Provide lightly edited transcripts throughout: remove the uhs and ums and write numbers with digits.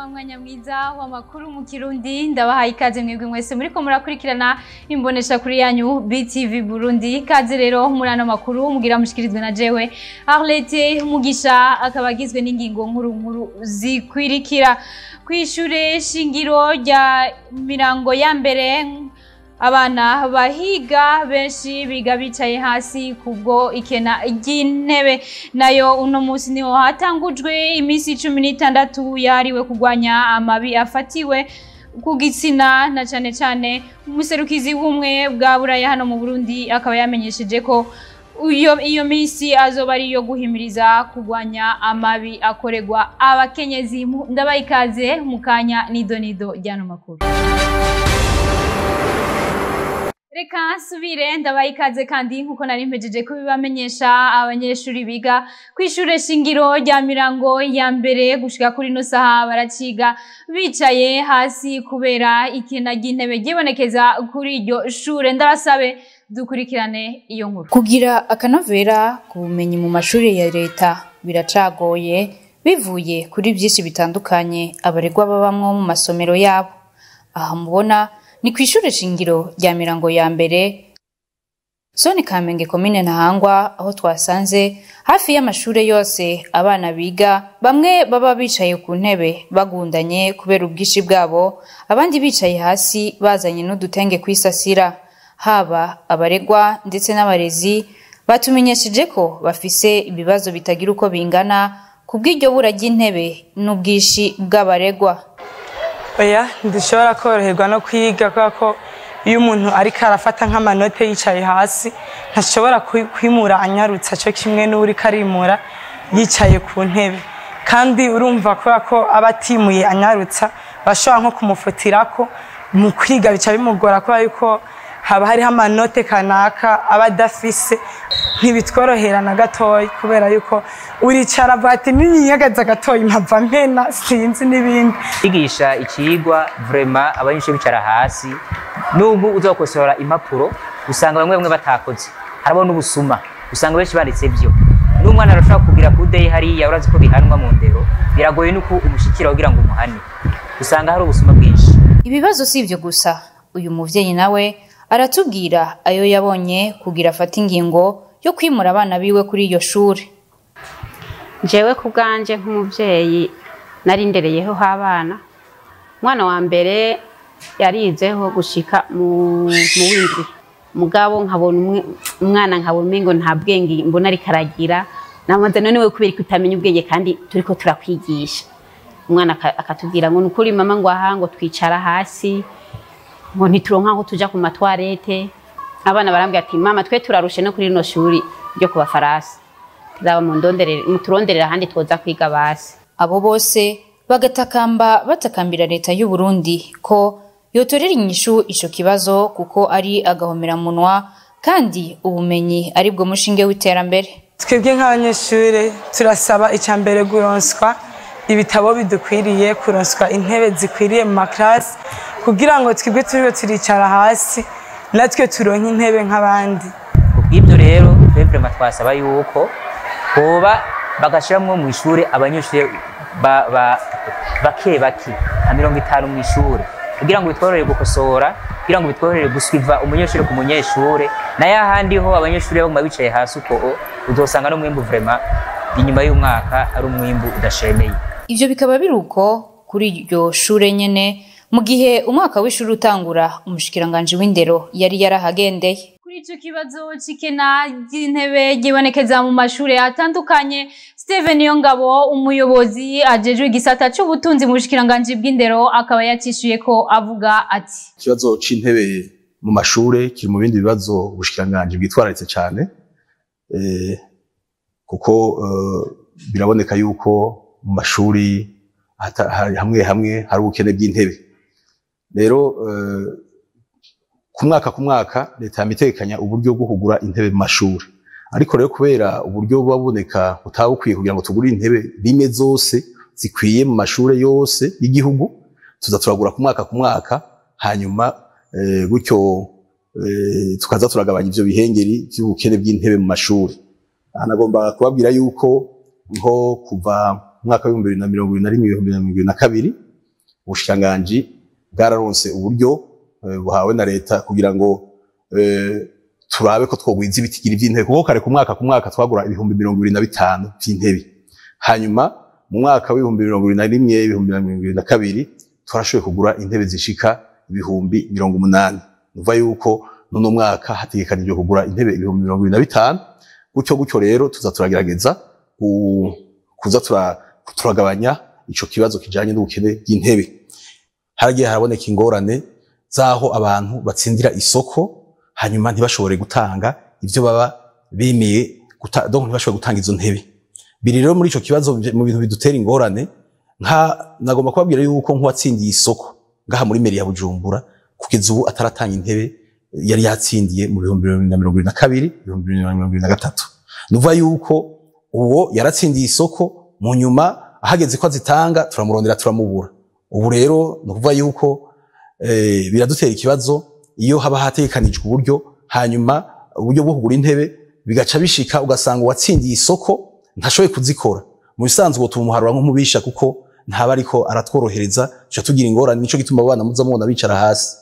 Mwanya mwiza w'amakuru mu Kirundi ndabahaye ikaze mwebwe mwese muriko murakurikirana imbonesha kuri yanyu BTV Burundi. Ikaze rero muri ano makuru mugira mushikirizwe na jewe Arlette Mugisha, akabagizwe n'ingingo nkuru zikwirikira. Kwishure shingiro rya Mirango ya mbere abana bahiga benshi biga bicaye hasi kubwo ikena ry'intebe, nayo uno munsi niho hatangujwe imisi 16 yariwe kugwanya amabi afatiwe ku gitsina, na cane umuserukizi w'umwe bwa Buraya hano mu Burundi akaba yamenyesheje ko iyo misi azoba ari yo guhimiriza kugwanya amabi akoregwa abakenyezi. Ndabaye ikaze mukanya nido ryano makuru. Reka nsubire ndabaye ikaze kandi nkuko nari mpejeje kubibamenyesha, abanyeshuri biga kwishure shingiro rya Mirango ya mbere gushika kuri no saha baraciga bicaye hasi kubera ikena ry'intebe gibonekeza kuri iryo shure. Ndabasabe dukurikirane iyo nkuru. Kugira akanovera ku bumenyi mu mashuri ya leta biracagoye bivuye kuri byinshi bitandukanye abaregwa babamwo mu masomero yabo. Aha mubona ni kwishure shingiro rya Mirango ya mbere zone Kamenge komine Ntahangwa, aho twasanze hafi y'amashure yose abana biga bamwe baba bicaye ku ntebe bagundanye kubera ubwishi bwabo, abandi bicaye hasi bazanye n'udutenge kwisasira. Haba abaregwa ndetse n'abarezi batumenyesheje ko bafise ibibazo bitagira uko bingana kubw'iryo bura ry'intebe n'ubwishi bw'abaregwa. Oya, ndishobora koroherwa no kwiga kubera ko iyo umuntu ariko arafata nk'amanote yicaye hasi ntashobora kwimura anyarutsa cyo kimwe n'uri karimura yicaye ku ntebe, kandi urumva kubera ko abatimuye anyarutsa bashobora nko kumufutirako mu kwiga bica bimugora kubera yuko haba hariho amanote kanaka abadafise. Ntibitworohera na gatoyi kubera yuko uricara bati ninyagaza gatoyi mpava mpena sinzi n'ibindi. Igisha ikigwa vraiment abanyeshuri bicara hasi, nubwo uzokosora impapuro usanga bamwe batakoze, harabo n'ubusuma usanga benshi banditse byo. N'umwana arashaka kugira kudeyi hariya urazi ko bihanwa mu ndero, biragoye nuko umushikira kugira ngo umuhane, usanga hari ubusuma bwinshi. Ibibazo si ivyo gusa, uyu muvyeyi nawe aratubwira ayo yabonye kugira afata ingingo yo kwimura abana biwe kuri iyo shure. Jewe kubganje nk'umuvyeyi nari ndereyeho abana, mwana wa mbere yarizeho gushika mu windwi, mugabo nkabona umwana nkabona umengo nta bwenge mbona ari karagira, namaze none we kubera kutamenya ubwenge kandi turiko turakwigisha. Umwana akatubwira ngo nukuri mama ngo ahango twicara hasi ngo ntituronka aho tuja ku matwarete. Abana barambwira ati mama twe turarushe no kuri no shuri ryo kuba farasi, zaba muturonderera handi twoza kwiga basi. Abo bose batakambira leta y'u Burundi ko yotorera inyishu ico kibazo kuko ari agahomera munwa kandi ubumenyi ari bwo mushinge w'iterambere. Twebwe nk'abanyeshuri turasaba icambere guronswa ibitabo bidukwiriye, kuronswa intebe zikwiriye mu maklasi kugira ngo twebwe turicara hasi natwe turonke intebe nk'abandi. Kubw'ibyo rero twebwe twasaba yuko hoba bagashiramwo mu ishure abanyeshuri bake nka 50 mu ishure kugira ngo bitworere gukosora, kugira ngo bitworere guswiva umunyeshuri ku munyeshure, na yahandi ho abanyeshuri baguma bicaye hasi uko uzosanga no mwimbu vraiment inyuma y'umwaka ari umwimbu udashemeye. Ivyo bikaba biruko kuri iryo shure nyene mu gihe umwaka w'ishuri utangura umushikiranganje w'indero yari yarahagendeye. Kuri ico kibazo cikena ry'intebe gibonekeza mu mashure atandukanye, Steven Niyongabo umuyobozi ajejwe igisata c'ubutunzi mu bushikiranganje bw'indero akaba yacishuye ko avuga ati ikibazo c'intebe mu mashure kiri mu bindi bibazo ubushikiranganje bwitwararitse cyane, kuko biraboneka yuko mu mashuri hamwe hari ubukene bw'intebe. Rero ku mwaka leta yamitekanya uburyo bwo kugura intebe mu mashuri, ariko rero kubera uburyo buboneka butabukwiye kugira ngo tugure intebe bime zose zikwiye mu mashure yose y'igihugu, tuza turagura ku mwaka hanyuma gutyo tukaza turagabanya ivyo bihengeri by'ubukene bw'intebe mu mashuri. Anagomba kubabwira yuko nko kuva mwaka wa 2021 2022 ubushikiranganji bwararonse uburyo buhawe na leta kugira ngo turabe ko twogwiza ibitigiri vy'intebe kuko kare ku mwaka twagura ibihumbi 25 vy'intebe hanyuma mu mwaka w'ibihumbi 2021 ibihumbi 2022 twarashoboye kugura intebe zishika ibihumbi 80 nuva yuko nuno mwaka hategekanijwe kugura intebe ibihumbi 25 gutyo rero tuza turagerageza kuza turagabanya ico kibazo kijanye n'ubukene bw'intebe haragiye haraboneka ingorane zaho abantu batsindira isoko hanyuma ntibashobore gutanga ivyo baba bemeye donc ntibashobore gutanga izo ntebe biri rero muri ico kibazo mu bintu bidutera ingorane nagomba kubabwira yuko nk'uwatsindiye isoko ngaha muri meri ya Bujumbura kugeza ubu ataratanga intebe yari yatsindiye mu 2022 2023 nuva yuko uwo yaratsindiye isoko mu nyuma ahageze ko azitanga turamurondera turamubura ubu rero nukuvuga yuko biradutera ikibazo iyo haba hatekanijwe uburyo hanyuma uburyo bwo kugura intebe bigaca bishika ugasanga uwatsindiye isoko ntashoboye kuzikora mu bisanzwe tumuharura nk'umubisha kuko ntaba ariko aratworohereza cyo tugira ingorane nico gituma abana muza mubona bicara hasi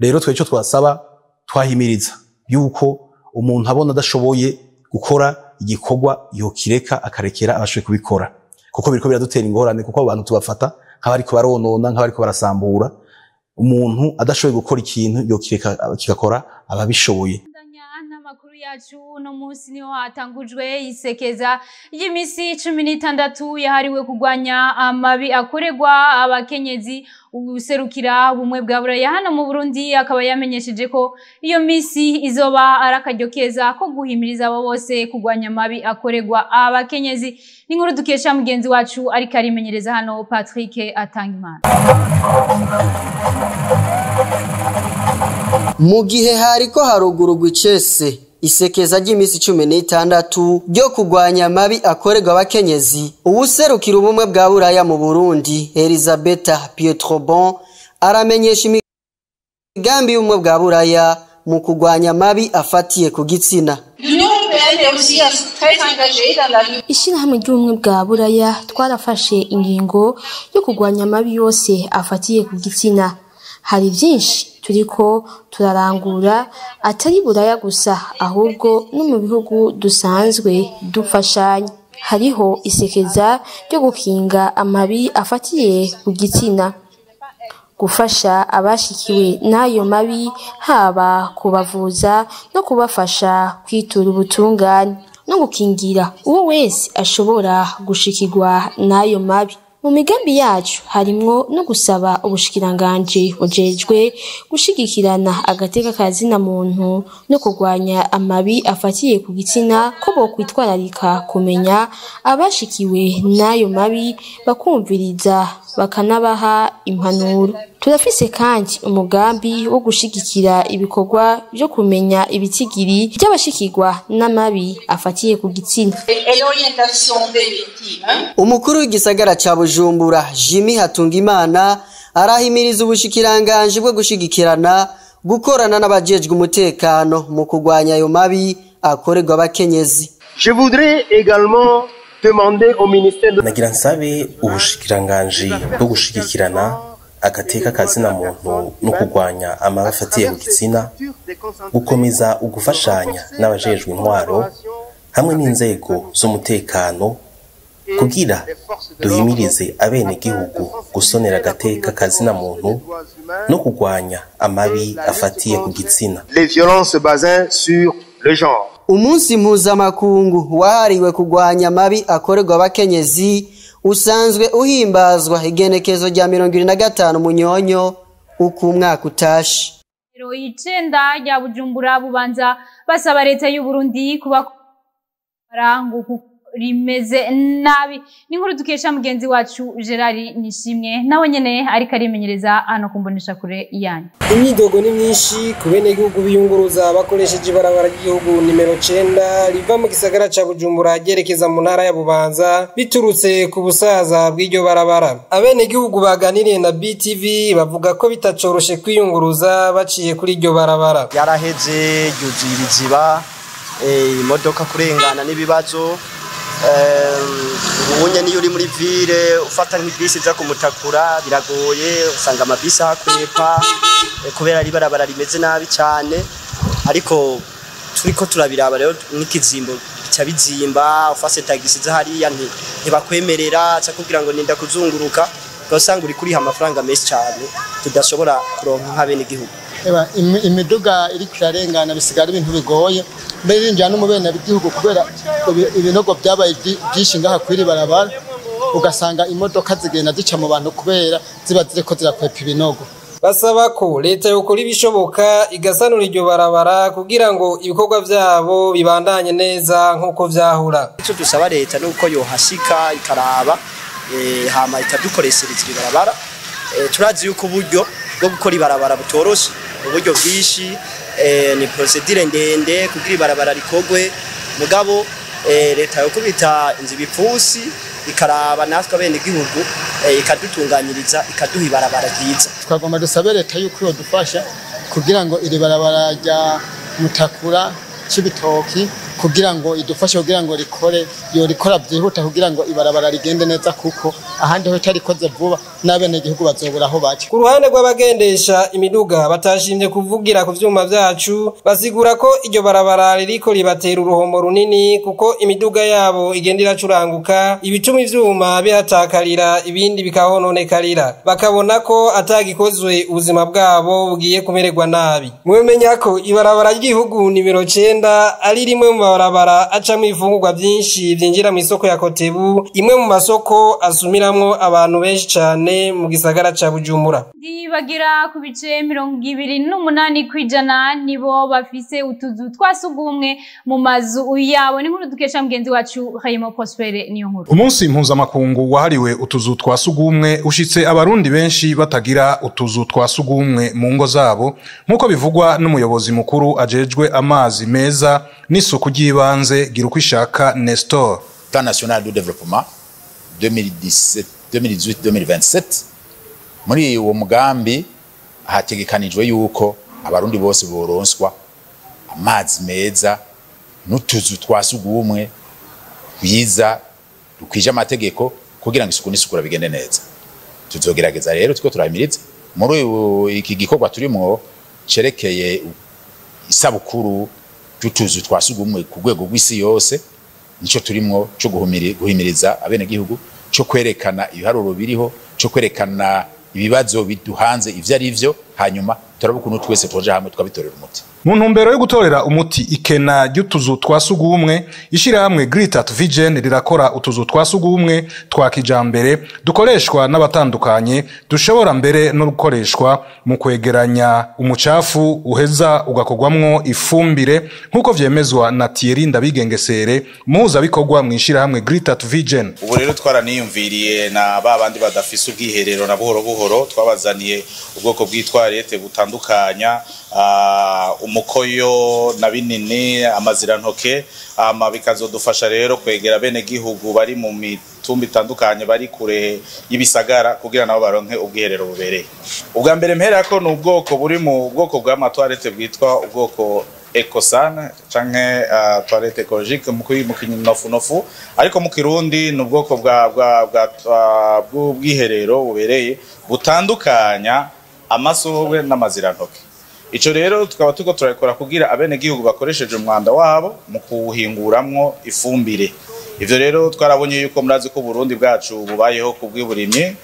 rero tweco twasaba twahimiriza yuko umuntu abona adashoboye gukora igikorwa yokireka akarekera abashoboye kubikora kuko biriko biradutera ingorane kuko abantu tubafata nk'abariko baronona nk'abariko barasambura umuntu adashoboye gukora ikintu yokireka kigakora ababishoboye n'amakuru yacu no munsi niho hatangujwe isekeza y'imisi 16 yahariwe kugwanya amabi akorerwa abakenyezi userukira bumwe bwa buraya hano mu Burundi akaba yamenyesheje ko iyo misi izoba arakaryo keza ko guhimiriza abo bose kugwanya amabi akorerwa abakenyezi n'inkuru dukesha mugenzi wacu ariko arimenyereza hano Patrick Atangimana mu gihe hariko harugurugwa icese isekeza ry'imisi 16 ryo kugwanya amabi akorerwa abakenyezi uwuserukira ubumwe bwa buraya mu Burundi Elisabetta Pietrobon aramenyesha imigambi y'ubumwe bwa buraya mu kugwanya amabi afatiye ku gitsina. Ishirahamwe ry'ubumwe bwa buraya twarafashe ingingo yo kugwanya amabi yose afatiye ku gitsina. Hari byinshi turiko turarangura atari buraya gusa ahubwo no mu bihugu dusanzwe dufashanya. Hariho isekeza ryo gukinga amabi afatiye ku gitsina, gufasha abashikiwe n'ayo mabi haba kubavuza no kubafasha kwitura ubutungane no gukingira uwo wese ashobora gushikirwa n'ayo mabi. Mu migambi yacu harimwo no gusaba ubushikiranganje bujejwe gushigikirana agateka kazina muntu no kurwanya amabi afatiye ku gitsina ko bokwitwararika kumenya abashikiwe n'ayo mabi bakumviriza bakanabaha impanuro. Turafise kandi umugambi wo gushigikira ibikorwa byo kumenya ibitigiri by'abashikirwa n'amabi afatiye ku gitsina. Umukuru w'igisagara ca Bujumbura Jimmy Hatungimana arahimiriza ubushikiranganje bwo gushigikirana gukorana n'abajejwe umutekano mu kugwanya ayo mabi akorerwa abakenyezi. Je voudrais également demander au ministère de nagira nsabe ubushikiranganje bwo gushigikirana agateka kazina muntu no kugwanya amabi afatiye ku gitsina gukomeza ugufashanya n'abajejwe intwaro hamwe n'inzego z'umutekano kugira duhimirize abene gihugu gusonera agateka kazina muntu no kugwanya amabi afatiye ku gitsina. Les violences basées sur le genre. Umunsi mpuzamakungu wahariwe kugwanya amabi akorerwa abakenyezi usanzwe uhimbazwa igenekezo rya 25 Munyonyo uko umwaka utashe. Icenda rya Bujumbura bubanza basaba leta y'u Burundi kuba rangu rimeze nabi. N'inkuru dukesha mugenzi wacu Gerard Nishimwe nawe nyene ariko arimenyereza hano kumbonesha kure yanyu. Imyidogo ni myinshi ku bene gihugu biyunguruza bakoresheje ibarabara ry'igihugu nimero 9 riva mu gisagara ca Bujumbura ryerekeza mu ntara ya Bubanza biturutse ku busaza bw'iryo barabara. Abene gihugu baganiriye na BTV bavuga ko bitacoroshe kwiyunguruza baciye kuri iryo barabara. Yaraheze yuzuye ibiziba imodoka kurengana n'ibibazo ubunye niyo uri muri ville ufata nk'ibisi za kumutakura biragoye usanga amabisi hakwepa kubera ari barabara rimeze nabi cyane ariko turiko turabiraba rero n'ikizimbo cyabizimba ufase tagisi za hariya ntibakwemerera cyo kugira ngo ninda kuzunguruka gasanga uri kuri amafaranga menshi cyane tudashobora kuronka nk'abene igihugu imiduga iri kirarengana bisigara ibintu bigoye mbere njyana n'umubene w'igihugu kubera ibinogo byabaye byinshi ngaha kwiri barabara ugasanga imodoka zigenda zica mu bantu kubera ziba ziriko zirakwepa ibinogo basaba ko leta yokora ibishoboka igasanura iryo barabara kugira ngo ibikorwa vyabo bibandanye neza nk'uko vyahura. Ico dusaba leta nuko yohashika ikaraba hama ikadukoreshereza ibarabara turazi yuko uburyo bwo gukora ibarabara butoroshe uburyo bwishi ni procedure ndende kugira ibarabara rikogwe mugabo leta yokubita inzi bipfusi ikaraba natwe abene igihugu ikadutunganyiriza ikaduha ibarabara ryiza. Twagomba dusabe leta yuko yodufasha kugira ngo iri barabara rya Mutakura Cibitoki kugira ngo idufashe kugira ngo rikora byihuta kugira ngo ibarabara rigende neza kuko ahandi ho itarikoze vuba n'abene igihugu bazobura aho baca. Ku ruhande rw'abagendesha imiduga batashimye kuvugira ku vyuma vyacu basigura ko iryo barabara ririko ribatera uruhombo runini kuko imiduga yabo igenda iracuranguka ibituma ivyuma bihatakarira ibindi bikahononekarira bakabona ko atagikozwe ubuzima bwabo bugiye kumererwa nabi. Mwemenya ko ibarabara ry'igihugu nimero 9 ari rimwe mu barabara acamwe ifungurwa byinshi byinjira mu isoko ya Kotebu imwe mu masoko asumiramwo abantu benshi cyane mu gisagara ca Bujumbura. Bagira ku bice 28% nibo bafise utuzu twasugumwe mu mazu yabo ni nkuru dukesha mugenzi wacu Hayimo Prospere niyo nkuru. Umunsi mpuzamakungu wahariwe utuzu twasugumwe ushitse abarundi benshi batagira utuzu twasugumwe mu ngo zabo nkuko bivugwa n'umuyobozi mukuru ajejwe amazi meza n'isuku ry'ibanze Girukwishaka Nestor. Plan national de développement 2018-2027 muri uwo mugambi hategekanijwe yuko abarundi bose boronswa amazi meza n'utuzu twasugumwe kwiza dukwije amategeko kugira ngo isuku n'isukura bigende neza. Tuzogerageza rero tuko turahimiriza muri iki gikorwa turimo cerekeye isabukuru tutuzu twasugumwe ku rwego rw'isi yose nico turimo cyo guhimiriza abene gihugu cyo kwerekana ibiharuro biriho cyo kwerekana ibibazo biduhanze ivyo ari byo hanyuma turabukuntu twese twoje hamwe twabitorera umuti. Mu ntumbero yo gutorera umuti ikena ry'utuzu twasugumwe ishirahamwe Great Vision rirakora utuzu twasugumwe twa kijambere dukoreshwa n'abatandukanye dushobora mbere no gukoreshwa mu kwegeranya umucafu uheza ugakogwamwo ifumbire nkuko vyemezwa na Thierry Ndabigengesere muza bikorwa mu ishirahamwe Great Vision. Ubu rero twaraniyumviriye na babandi badafise ubwiherero na buhoro buhoro twabazaniye ubwoko bw'itwarete butandukanya umukoyo na binini amazirantoke bikazodufasha rero kwegera bene gihugu bari mu mitumba itandukanye bari kure y'ibisagara kugira nabo baronke ubwiherero bubereye. Ubwa mbere mpera ko n'ubwoko buri mu bwoko bw'amatwarete bwitwa ubwoko Ecosan canke toilette ecologique mu kininofunofu ariko mu Kirundi n'ubwoko bw'ubwiherero bubereye butandukanya amasohwe n'amazirantoke. Ico rero tukaba tuko turakora kugira abene gihugu bakoresheje umwanda wabo mu kuwuhinguramwo ifumbire. Ivyo rero twarabonye yuko murazi ko Burundi bwacu bubayeho kubw'iburimye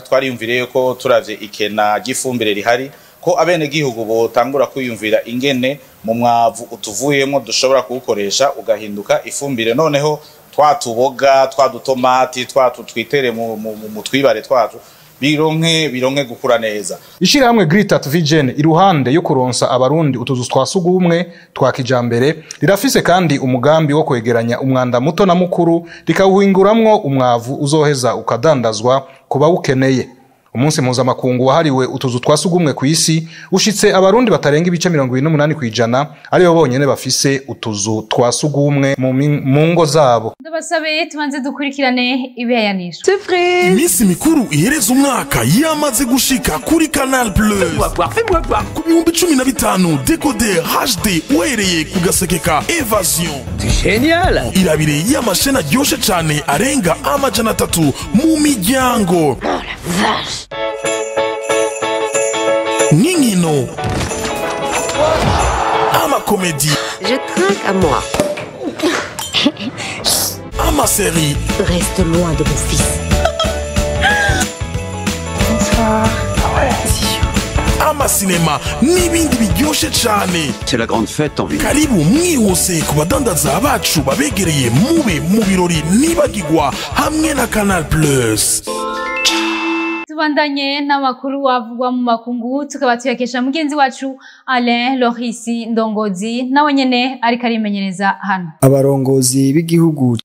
twariyumviriye ko turavye ikena gifumbire rihari ko abene gihugu botangura kwiyumvira ingene mu mwavu utuvuyemo dushobora kuwukoresha ugahinduka ifumbire noneho twatuboga twadutomati twatwitere mu twibare twatu bironke gukura neza. Ishirahamwe Great Vision iruhande yo kuronsa abarundi utuzu twasugumwe twa kijambere rirafise kandi umugambi wo kwegeranya umwanda muto na mukuru rikawuhinguramwo umwavu uzoheza ukadandazwa kuba ukeneye. umunsi mpuzamakungu wahariwe utuzu twasugumwe ku isi ushitse abarundi batarenga ibice 28% aribo bonyene bafise utuzu twasugumwe mu ngo zabo. Ndabasabe tubanze dukurikirane ibihayanisho. Imisi mikuru ihereza umwaka yamaze gushika kuri Canal Plus. Ku bihumbi 15 decoder HD uhereye ku gasekeka Evasion. Génial! Irabire y'amashena ryoshe cane arenga amajana 3 mu miryango. Ningino. Ama comédie. Je trinque à moi. Ama série. Reste loin de mon fils. Bonsoir. Ama cinéma n'ibindi biryoshe cane. C'est la grande fête en ville. Karibu mwihuse ku badandaza bacu babegereye mube mu birori nibagirwa hamwe na Canal Plus. Tubandanye n'amakuru wavugwa mu makungu tukaba tuyakesha mugenzi wacu Alain Lohisi Ndongozi nawe nyene ariko arimenyereza hano. Abarongozi b'igihugu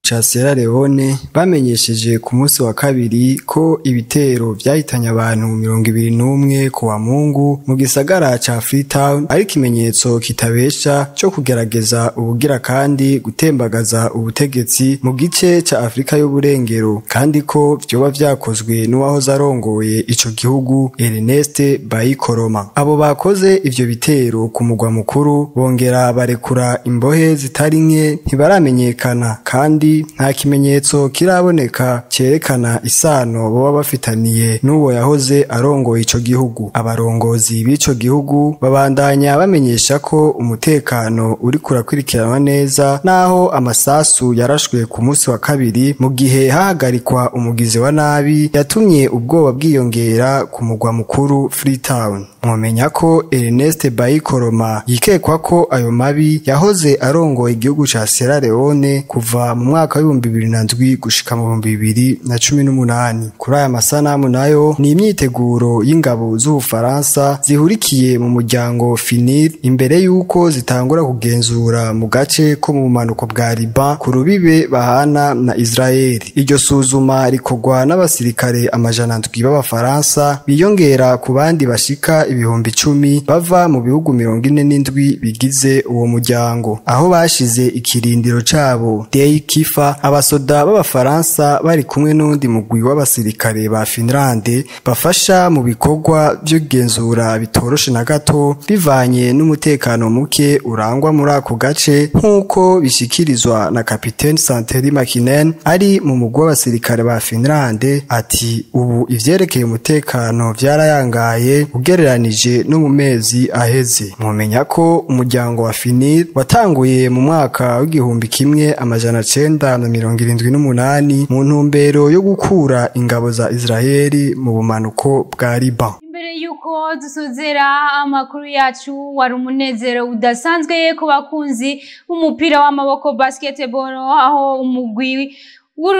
cha Sierra Leone bamenyesheje ku munsi wa kabiri ko ibitero vyahitanye abantu 21 ku wa Mungu mu gisagara ca Freetown ari kimenyetso kitabesha cyo kugerageza ubugira kandi gutembagaza ubutegetsi mu gice ca Afrika y'uburengero kandi ko vyoba vyakozwe n'uwahoze arongoye ico gihugu Ernest Bai Koroma. Abo bakoze ivyo bitero ku mugwa mukuru bongera barekura imbohe zitari nke ntibaramenyekana kandi nta kimenyetso kiraboneka cerekana isano boba bafitaniye n'uwo yahoze arongoye ico gihugu. Abarongozi b'ico gihugu babandanya bamenyesha ko umutekano uri kurakurikiranwa neza naho amasasu yarashwe ku munsi wa kabiri mu gihe hahagarikwa umugizi wa nabi yatumye ubwoba bwiyongera ku mugwa mukuru Freetown. Mwomenya ko Ernest Bai Koroma yikekwa ko ayo mabi yahoze arongoye igihugu ca Sierra Leone kuva mu mwaka wa 2007 gushika mu 2018. Kuri aya masanamu nayo ni imyiteguro y'ingabo z'Ubufaransa zihurikiye mu muryango FINIR imbere yuko zitangura kugenzura mu gace ko mu manuko bwa Liban ku rubibe bahana na Israel. Iryo suzuma rikogwa n'abasirikare amajana 7 b'Abafaransa biyongera ku bandi bashika ibihumbi 10 bava mu bihugu 47 bigize uwo muryango, aho bashize ikirindiro cabo Dei Kifa. Abasoda b'Abafaransa bari kumwe n'undi mugwi w'abasirikare ba Finlande bafasha mu bikorwa byo genzura bitoroshe na gato bivanye n'umutekano muke urangwa muri ako gace nk'uko bishikirizwa na Kapiteni Santeri Makinen ari mu mugwi w'abasirikare ba Finlande. Ati ubu ivyerekeye umutekano vyarayangaye ugereranije no mu mezi aheze. Mwomenya ko umuryango wa FINIR watanguye mu mwaka w'igihumbi kimwe amajana 978 mu ntumbero yo gukura ingabo za Israeli mu bumanuko bwa Liban. Imbere yuko dusozera amakuru yacu wari umunezero udasanzwe ku bakunzi umupira w'amaboko basketball aho umugwi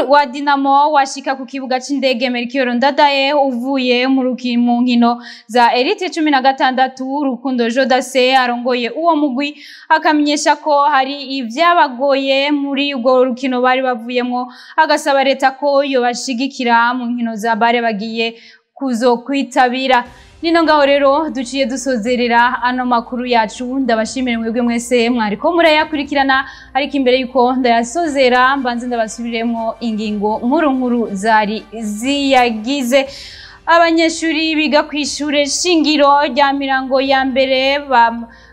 wa Dinamo washika ku kibuga c'indege Melchior Ndadaye uvuye mu nkino za Elite 16 Rukundo Jodase arongoye uwo mugwi akamenyesha ko hari ivyabagoye muri ubwo rukino bari bavuyemwo agasaba leta ko yo bashigikira mu nkino za bare bagiye kwitabira. Nino ngaho rero duciye dusozerera ano makuru yacu. Ndabashimira mwebwe mwese mwariko murayakurikirana, ariko imbere yuko ndayasozera mbanze ndabasubiremo ingingo nkuru zari ziyagize. Abanyeshuri biga kw'ishure shingiro rya Mirango ya mbere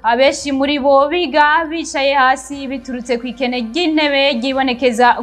abeshi muri bo biga bicaye hasi biturutse kw'ikene ry'intebe ryibonekeza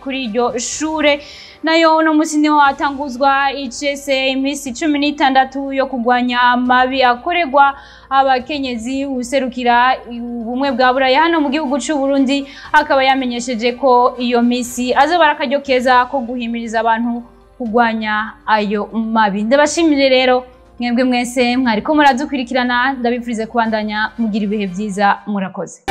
kuri iryo shure. Nayo uno musi niho hatanguzwa icese imisi 16 yo kugwanya amabi akorerwa abakenyezi. Userukira ubumwe bwa Buraya hano mu gihugu c'u Burundi akaba yamenyesheje ko iyo misi azobara akaryo keza ko guhimiriza abantu kugwanya ayo mabi. Ndabashimire rero mwebwe mwese mwariko muradukurikirana, ndabifurize kubandanya mugira ibihe byiza, murakoze.